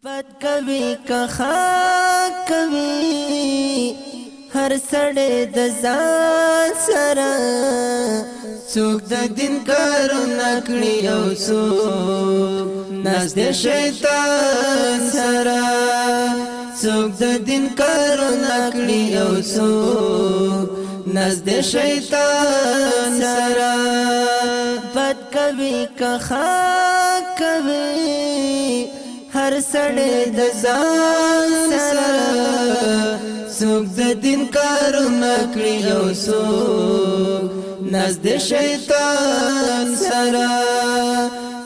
بد کوي که خاک کوي هر سړی د ځان سره څوک د دین کارونه کړي او څوک نزد شیطان سره څوک د دین کارونه کړي او څوک نزد شیطان سره بد کوي که خاک کوي هر سړی د ځان سره څوک د دین کارونه کړي او څوک نزد شیطان سره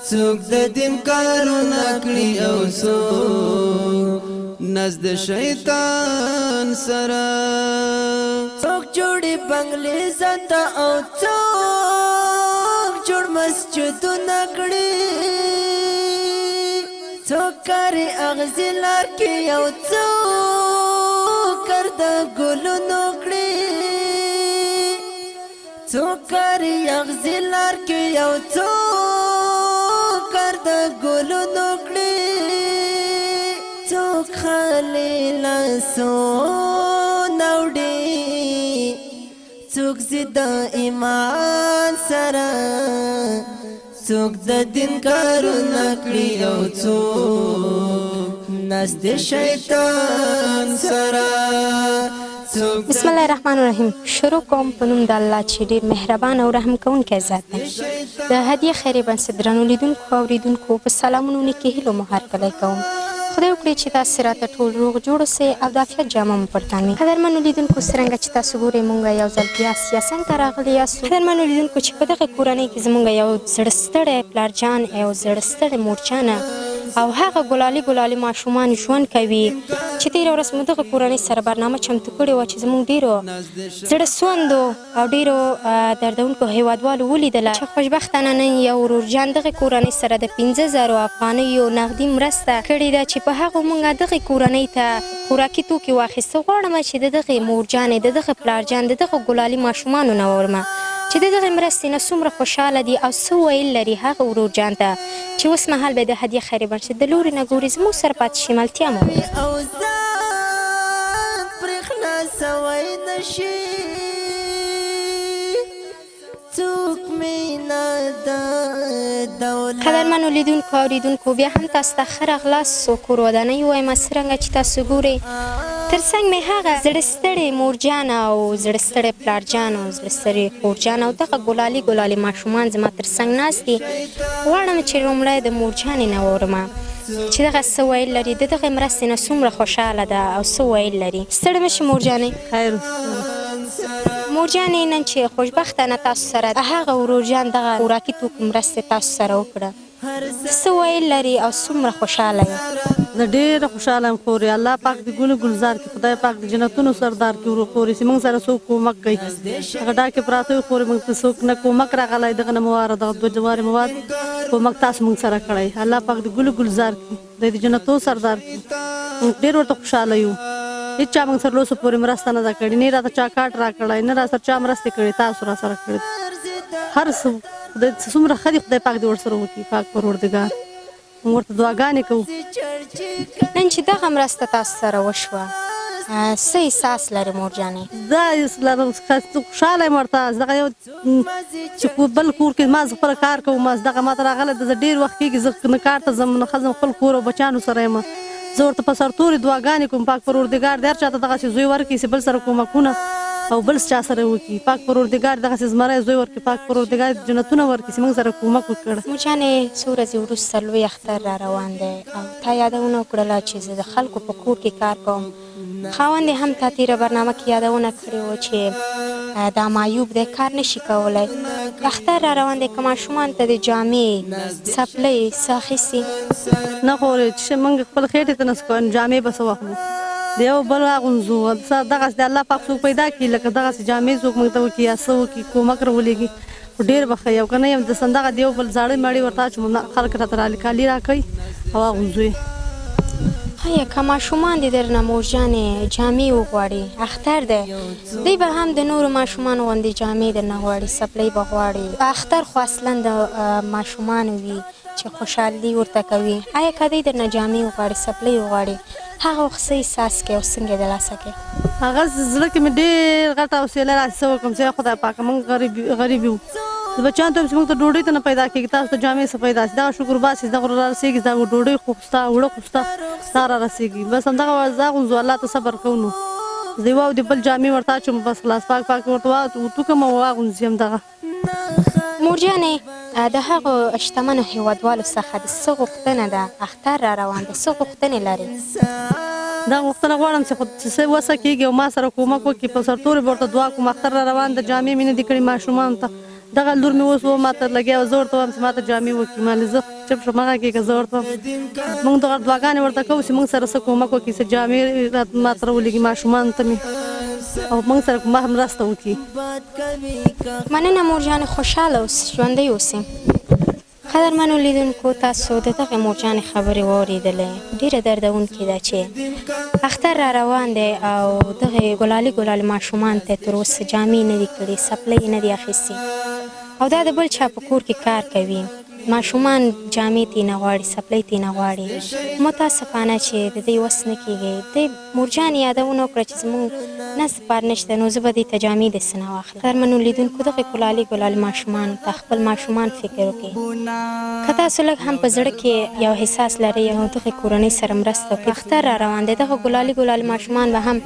څوک د دین کارونه کړي او څوک نزد شیطان سره څوک جوړي بنگلې زنده او څوک جوړ مسجدونه کړي څوک کاری اغزی لار کې یو څوک کرد ګلونو کړي څوک کاری اغزی لار کې یو څوک کرد ګلونو کړي څوک خالی لاسو نوړي څوک زید ایمان سره څوک د دین کارونه کړي او څوک نزد شیطان سره بسم الله الرحمن الرحیم. شروع کوم په نوم د الله چې ډېر مهربان او رحم کوونکی ذات دی. د هدیه خیرې بنسټ درنو لیدونکو او اورېدونکو په سلامونو نیکې هیلو مو هرکلی کوم. خدای وکړي چې تاسو راته ټول روغ جوړ اوسئ او د عافیت جامه مو پر تن وي. قدرمنو لیدونکو څرنګه چې تاسو ګورئ موږ یو ځل بیا سیاسنګ ته راغلي یاستو. قدرمنو لیدونکو چې په دغه کورنۍ کې زموږ یو زړه ستړی پلارجان یو زړه ستړی مورجانه او هغه ګلالي ماشومان ژوند کوي چې تېره ورځ مو دغه کورنۍ سره برنامه چمتو کړې وه چې زموږ ډېرو زړه سوندو او ډېرو دردونکو هیوادوالو ولیدله چې خوشبختانه نن یو ورورجان دغه کورنۍ سره د 15,000 افغانیو نغدي مرسته کړې ده چې په هغو موږ دغې کورنۍ ته خوراکي توکي واخیسته. غواړم چې د دغې مورجانې د دغه پلارجان د دغه ګلالي ماشومانو نه واورمه چې د دغې مرستې نه څومره خوشحاله دي او څه ویل لري هغه ورورجان ته چې اوس مهال به د هدیه خیرې بنسټ د لورې نه ګوري زموږ سره پاتې شي. ملتیا مو او ځان پرې خلاصوی نشي څوک مې نه د دولت. قدرمنو لیدونکو او اورېدونکو بیا هم تاسو ته ښه راغلاست. کور ودانۍ ووایم څرنګه چې تاسو ګورئ تر څنګ مې هغه زړه ستړی مورجان او زړه ستړی پلارجان او زړه ستړی خورجان او دغه ګلالي ماشومان زما تر څنګ ناست دي. غواړم چې لومړی د مورجانې نه واورمه چې دغه څه ویل لري د دغې مرستې نه څومره خوشحاله ده او څه ویل لري. ستړې مه شي مورجانې. خیر مورجانې نن چې خوشبختانه تاسو سره هغه ورورجان دغه خوراکي توکو مرستې تاسو سره وکړه څه ویل لري او څومره خوشحاله یې؟ زه ډېره خوشحاله یم خورې. الله پاک دې ګلو ګلزار کړي. خدای پاک د جنتونو سردار کړي خورې چې موږ سره څوک کومک کوي. هغه ډاکې پراته وي خورې موږ ته څوک نه کومک راغلی دغه نه مواد دغه 2 جوارې مواد کومک تاسو موږ سره کړی. الله پاک دې ګلو ګلزار کړي خدای دې جنتو سردار کړي. موږ ډېر ورته خوشحاله یو. هېڅ چا موږ سره اوسه پورې مرسته نه ده کړې نه راته چا کاټ راکړی نه را سره چا مرستې کړې تاسو را سره کړې هر څه خدای څومره ښه دي. خدای پاک دې ورسره وکړي پاک پروردګار. موږ ورته دعاګانې کوو. نن چې دغه مرسته تاسو سره وشوه څه احساس لري مورجانې؟ زه خوشحاله یم ورته. دغه یو چې بل کور کې ما زه خپله کار کوم دغه ما ته راغلی ده. زه ډېر وخت کېږي زه نه کار ته ځم نه ښځم خپل کور او بچیانو سره یم. زه ورته په سرتورې دعاګانې کوم پاک پروردګار دې هر چا ته دغسې زوی ورکړي چې بل سره کومکونه او بل چا سره وکړي. پاک پروردګار دغسې زمری زوی ورکړي. پاک پروردګار جنتونه ورکړي چې موږ سره کومک وکړه. مورجانې څو ورځې وروسته لوی اختر را روان دی او تا یادونه وکړله چې زه د خلکو په کور کې کار کوم. خاوند یې هم تا تېره برنامه کې یادونه کړې وه چې دا معیوب دی کار نشي کولی. اختر را روان دی که ماشومانو ته د جامې څپلۍ څه اخیستي؟ نه خورې چې موږ خپل خېټې ته نه څه کوو جامې به څه واخلو د یو بل اغوندځو دغسې د الله پاک څوک پیدا کړي لکه دغسې جامې څوک موږ ته وکړي یا څه وکړي کومک راولېږي ډېر به ښه یو که نه یم دغه د یو بل زاړه مړې ورته اچوم خلک راته کالي راکوي او اغوندځو یې. آیا که ماشومان دې درنه مورجانې جامې وغواړي اختر دی دوی به هم د نورو ماشومانو غوندې جامې درنه غواړي څپلۍ به غواړي. اختر خو اصلا د ماشومانو وي چې خوشحالي ورته کوي. آیا که دی درنه جامې وغواړي سپلۍ وغواړي هغه وخت څه احساس کوي او څنګه یې د لاسه کوي؟ هغه زړه کې مې ډېر غټه حوصله راسي څه وکړم چې خدای پاکه موږ غریب یو د بچیانو ته هم چې موږ ته ډوډۍ ته نه پیدا کېږي تاسو ته جامې څه پیدا شي دغه شکر باسي دغه رارسېږي دغه ډوډۍ خو شته اوړه خو شته دا رارسېږي بس همدغه زه غونځو الله ته صبر کوو نو زه یوه او د بل جامې ورته اچوم بس خلاص پاک ورته وتوکم او واغونځي همدغه. مور جانې د هغو شتمنو هېوادوالو څخه د څه غوښتنه ده اختر را روان دی څه غوښتنې لري؟ دا غوښتنه غواړم چې څه وسه کېږي او ما سره کومک وکړي په سرتورې به ورته دعا کوم اختر را روان د جامې مې نه دي کړي ماشومانو ته دغه لور مې اوس و ما ته لګیا زه ورته وایم چې ما ته جامې وکړي مالې زه چپ شم هغه کېږه زه ورته وایم موږ دغه دعاګانې ورته کوو چې موږ سره څه کومک وکړي چې جامې ما ته راولېږي ماشومانو ته مې او موږ سره کومه مرسته وکړي. مننه مور جانې خوشحاله اوس ژوندی اوسئ. قدرمنو لیدونکو تاسو د دغې مور جانې خبرې واورېدلې ډېره دردونکې ده چې اختر را روان دی او دغې ګلالي ماشومان ته تر اوسه جامې نه دي کړي سپلۍ نه دي اخیستې او دا د بل چا په کور کې کار کوي ماشومان جامې ترې نه غواړي سپلۍ ترې نه غواړي متاسفانه چې د دې وس نه کېږي د مور جانې یادونه وکړه چې زموږ نس پار نشته نو زه به دې ته جامې داسې نه واخلم. قدرمنو لیدونکو دغې ګلالي ماشومانو ته خپل ماشومان فکر وکړئ که تاسو لږ هم په زړه کې یو احساس لرئ او دغې کورنۍ سره مرسته وکړئ اختر را روان دی دغه ګلالي ماشومان به هم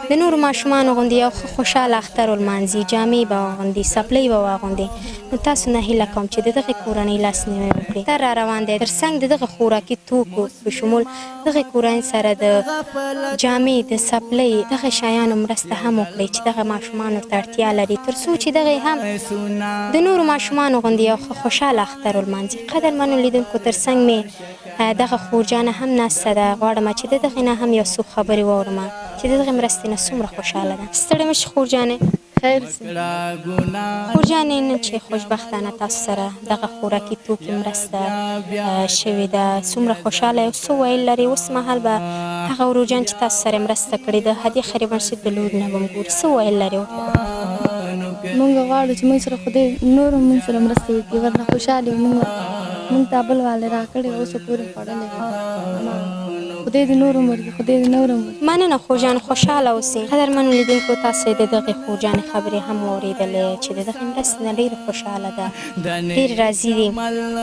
د نورو ماشومانو غوندې یو ښه خوشحاله اختر ولمانځي جامې به واغوندي سپلۍ به واغوندي نو تاسو نه هیله کوم چې د دغې کورنۍ لاسنیوی وکړئ. اختر را روان دی تر څنګ د دغه خوراکي توکو په شمول دغې کورنۍ سره د جامې د سپلۍ دغه شیانو مرسته هم وکړئ چې دغه ماشومان ورته اړتیا لري تر څو چې دغې هم د نورو ماشومانو غوندې یو ښه خوشحاله اختر ولمانځي. قدرمنو لیدونکو تر څنګ مې دغه خور جانه هم ناسته ده غواړم چې د دغې نه هم یو څو خبرې واورم چې د دغې مرستې نه څومره خوشحاله ده. ستړې مه شي خور جانې. خیر خور جانې نن چې خوشبختانه تاسو سره دغه خوراکي توکي مرسته شوې ده څومره خوشحاله یو څه ویل لري اوس مهال به هغه ورور جان چې تاسو سره مرسته کړې ده هدیه خیري بنسټ د لور نه به م ګوري څه ویل لري ورته؟ مونږ غواړو چې مونږ سره خدای نور هم مونږ سره مرسته وکړي ورنه خوشحاله یو مونږ ته بل والی راکړی اوسه پورې خوړلی خدای دې نور هم ورکړي خدای دې نور هم ورکړي. مننه خور جان خوشحاله اوسئ. قدرمنو لیدونکو تاسې د دغې خور جانې خبرې هم واورېدلې چې د دغې مرستې نه ډېره خوشحاله ده ډېر راضي دي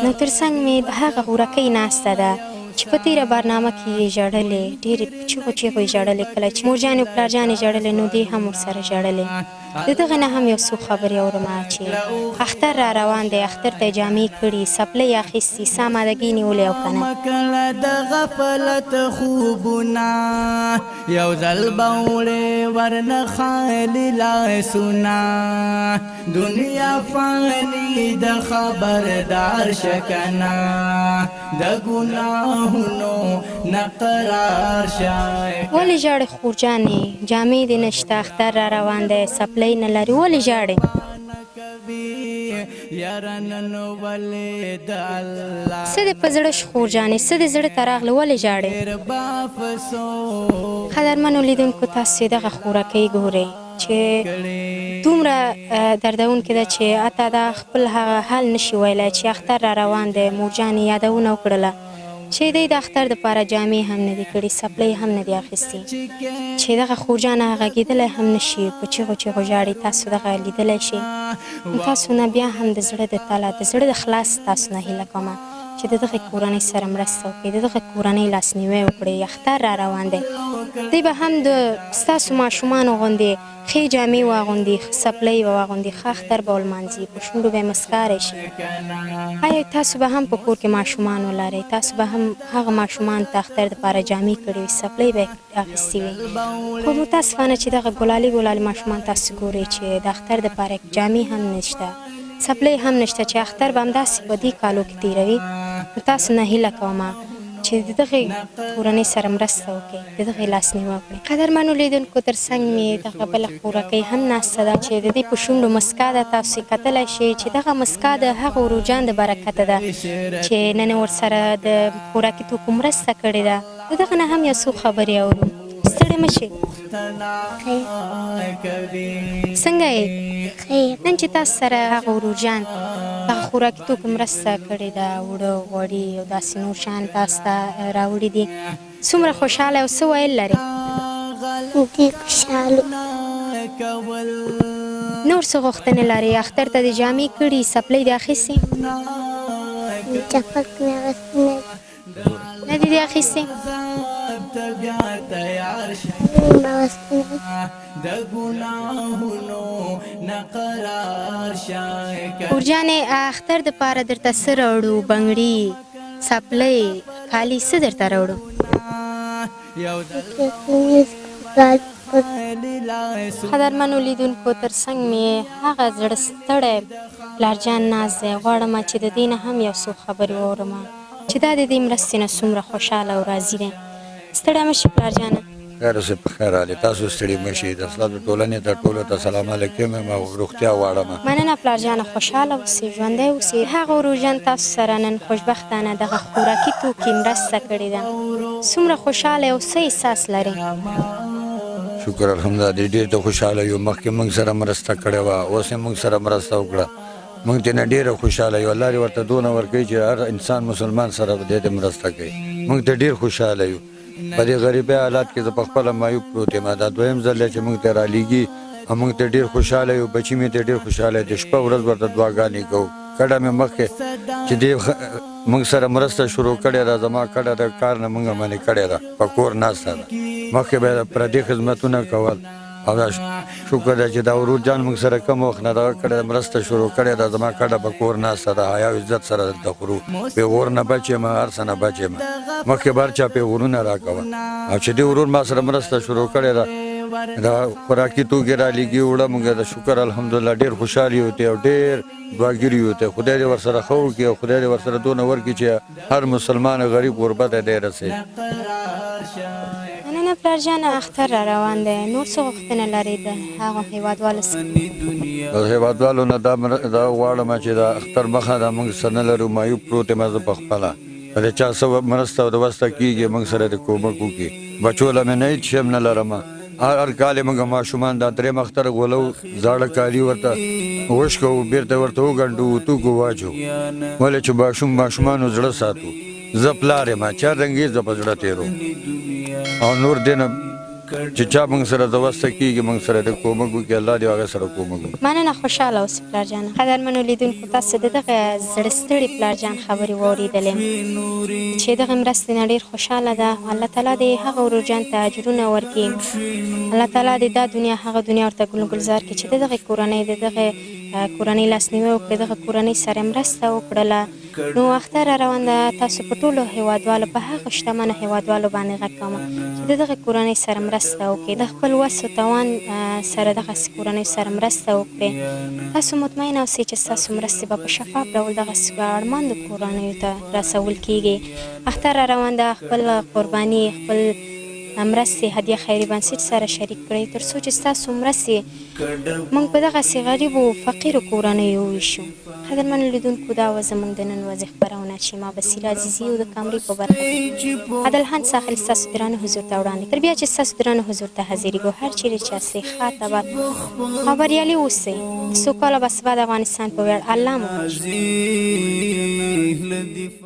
نو تر څنګ مې هغه غورکۍ ناسته ده چې په تېره برنامه کې یې ژړلې ډېرې په چیغو یې ژړلې کله چې مور جانې او پلار جانې ژړلې نو دې هم ورسره ژړلې د دغې نه هم یو څو خبرې اورم چې اختر را روان دی اختر ته یې جامې کړي سپلۍ یې اخیستي څه امادګي نیولې او که نه د غفلت خوبونه یو ځل به وړې ورنه خالي لاسونه دنیا فاني د خبردار شکنه د ګناهونو نه قرار شای. ولې ژاړې خور جانې جامې دې نشته اختر را روان دی سپلۍ نه لري ولې ژاړې؟ څه دې په زړه شي خور جانې څه دې زړه ته راغله ولې ژاړې؟ قدرمنو لیدونکو تاسې دغه خوراکۍ ګورئ چې دومره دردونکې ده چې حتی دا خپل هغه حل نشي ویلی چې اختر را روان دی مور جانې یادونه وکړله چې دی د اختر دپاره جامې هم نه دي کړي سپلۍ هم نه دي اخیستي چې دغه خور جانه غږېدلی هم نه شي په چیغو ژاړي تاسو دغه لیدلی شئ تاسو نه بیا هم د زړه د تله د زړه د خلاص تاسو نه هیله کومه چې د دغې کورنۍ سره مرسته وکړئ د دغې کورنۍ لاسنیوی وکړئ اختر را روان دی دوی به هم د ستاسو ماشومانو غوندې ښې جامې واغوندي سپلۍ به واغوندي ښه اختر به ولمانځي په شونډو به یې مسکاری شي. آیا تاسو به هم په کور کې ماشومان ولرئ تاسو به هم هغه ماشومان ته اختر دپاره جامې کړې وي سپلۍ به یې اخیستې وي خو متاسفانه چې دغه ګلالي ماشومان تاسو ګورئ چې د اختر دپاره جامې هم نشته سپلۍ هم نشته چې اختر به همداسې په دې کالو کې تېروي نو تاسو نه هیله کومه چې د دغې کورنۍ سره مرسته وکړئ د دغې لاسنیوی وکړئ. قدرمنو لیدونکو تر څنګ مې دغه بله خوراکۍ هم ناسته ده چې د دې په شونډو مسکا ده تاسو یې کتلی شئ چې دغه مسکا د هغه وروجان د برکته ده چې نن ورسره د خوراکي توکو مرسته کړې ده د دغه نه هم یو څو خبرې اورو. ستړې مه شئ. څنګه یې؟ نن چې تاسو سره هغه وروجان هغه خوراکي توکو مرسته کړې ده، اوړه غوړي او داسې نور شیان تاسو ته راوړي دي. څومره خوشحاله او څه ویل لرې؟ ډېر خوشحاله. نور څه غوښتنې لرې؟ اختر ته دې جامې کړي، څپلۍ دې اخیستې؟ چپل مې اغوستی نه دي. نه دي دې اخیستې؟ مې اغوستی نه دي. ورجانې اختر دپاره درته څه راوړو؟ بنګړي، څپلۍ، کالي، څه درته راوړو؟ قدرمنو لیدونکو، تر څنګ مې هغه زړه ستړی پلارجان ناست دی. غواړم چې د دې نه هم یو څو خبرې واورم چې دا د دې مرستې نه څومره خوشحاله او راضي دی. ستړی مه شي پلارجانه. خیر اوسئ، په خیر حال یې. تاسو ستړي مه شئ. د اسلام ټولنې ته ټولو ته سلام علیکم یم او روغتیا غواړم. مننه پلارجانه، خوشحاله اوسئ، ژوندی اوسئ. هغه وروژن تاسو سره نن خوشبختانه دغه خوراکي توکي مرسته کړې ده. څومره خوشحاله او څه احساس لرئ؟ شکر الحمدلله، ډېر ته خوشحاله یو. مخکې موږ سره مرسته کړې وه، اوس یې موږ سره مرسته وکړه. موږ ترېنه ډېره خوشحاله یو. الله دې ورته دونه ورکوي چې هر انسان مسلمان سره په دې مرسته کوي. موږ ته ډېر خوشحاله یو. په دې غریبۍ حالات کې زه پخپله معیوب پروت یم. دا دویم ځل دی چې موږ ته رالیږي او موږ ته ډېر خوشحاله یو. بچي مې ته ډېر خوشحاله دی. شپه ورځ ورته دعاګانې کوو. کډه مې مخکې چې دې موږ سره مرسته شروع کړې ده، زما کډه د کار نه موږ منې کړې ده، په کور ناسته ده. مخکې به یې پردي خدمتونه کول او دا شکر دی چې دا ورور جان موږ سره کم وخت نه دغه کړې ده، مرسته شروع کړې ده. زما کډه په کور ناسته ده، حیا او عزت سره دلته خورو. پیغور نه بچ یم، هر څه نه بچ یم. مخکې به هر چا پیغورونه راکول او چې دې ورور ما سره مرسته شروع کړې ده، دا خوراکي توکي رالیږي، اوړه موږ د شکر الحمدلله ډېر خوشحال یو ته او ډېر دعاګیر یو ته. خدای دې ورسره ښه وکړي او خدای دې ورسره دونه ورکړي چې هر مسلمان غریب غربت ته دې رسوي. مننه پلارجانه، اختر را روان دی. نور څه غوښتنه لرئ د هغو هېوادوالو څخه؟ د هېوادوالو نه دا غواړم چې دا اختر مخه دا موږ څه نه لرو، معیوب پروت یم زه پخپله. د چا څه مرسته او د وسته کېږي موږ سره د کومک وکړي. بچو له مې نه هېڅ شی نه لرم. هر کال یې موږ ماشومان دا درېیم اختر غولو، زاړه کالي ورته وشکوو، بېرته ورته وګنډو، توکو واچو. ولې چې ماشومانو زړه ساتو. زه پلار یم، چاررنګې زه په زړه تېرو او نور دې نه چې چا موږ سره د وسته کېږي موږ سره د کومک وکړي، الله دې هغه سره کومک وکړي. مننه، خوشحاله اوسئ پلارجانه. قدرمنو لیدونکو، تاسو د دغه زړه ستړي پلارجان خبرې واورېدلې چې دغه مرستې نه ډېر خوشحاله ده. الله تعالی دې هغه وروجان ته اجرونه ورکړي. الله تعالی دې دا دنیا هغه دنیا ورته ګلزار کړي چې د دغه کورنۍ کورنۍ لاسنیوی وکړي، دغه کورنۍ سره مرسته وکړله. نو اختر را روان ده. تاسو په ټولو هېوادوالو، په هغه شتمنو هېوادوالو باندې غږ کوم چې د دغه کورنۍ سره مرسته وکړي، د خپل وس او توان سره دغسې کورنۍ سره مرسته وکړي. تاسو مطمئنه اوسئ چې ستاسو مرستې به په شفاف ډول دغسې اړمندو کورنیو ته رسول کېږي. اختر را روان ده. خپل قرباني، خپل مرستې هدیه خیري بنسټ سره شریک کړئ تر څو چې ستاسو مرستې موږ په دغسې غریبو فقیرو کورنیو وویشو. قدرمنو لیدونکو، دا وه زموږ د نن ورځې خپرونه چې ما بصیره عزیزي او د کامرې په برخه کې عدلحان ساحل ستاسو درانه حضور ته وړاندې کړ. بیا چې ستاسو درانه حضور ته حاضرېږو، هر چیرې چې هستئ ښه اباد او بریالي اوسئ. سوکاله باسواده افغانستان په ویاړ الله مو